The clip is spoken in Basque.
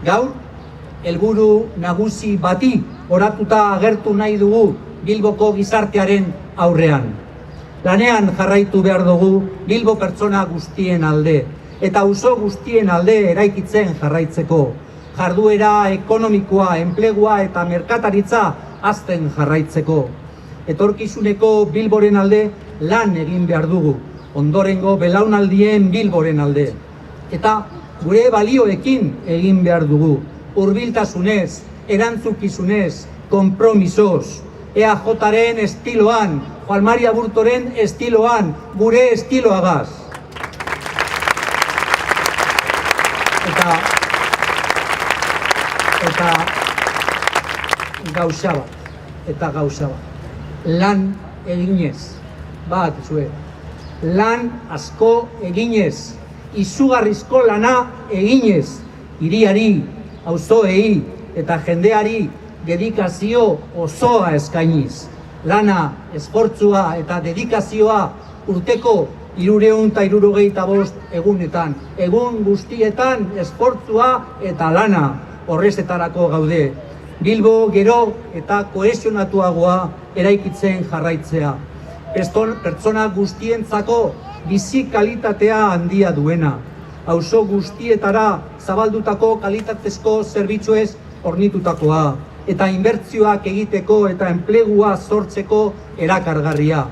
Gaur, helburu nagusi bati oratuta agertu nahi dugu Bilboko gizartearen aurrean. Lanean jarraitu behar dugu Bilbo pertsona guztien alde, eta auzo guztien alde eraikitzen jarraitzeko. Jarduera ekonomikoa, enplegua eta merkataritza hazten jarraitzeko. Etorkizuneko Bilboren alde lan egin behar dugu, ondorengo belaunaldien Bilboren alde. Eta gure balioekin egin behar dugu, hurbiltasunez, erantzukizunez, konpromisoz, EAJaren estiloan, Juan Mari Aburtoren estiloan, gure estiloagaz. Eta gauza bat, lan eginez, lan asko eginez, izugarrizko lana eginez, hiriari, auzoei eta jendeari dedikazio osoa eskainiz. Lana, esfortzua eta dedikazioa urteko 365 egunetan, egun guztietan esfortzua eta lana horrezetarako gaude. Bilbo gero eta kohesionatuagoa eraikitzen jarraitzea. Pertsona guztientzako bizi kalitatea handia duena. Auzo guztietara zabaldutako kalitatezko zerbitzuez hornitutakoa. Eta inbertsioak egiteko eta enplegua sortzeko erakargarria.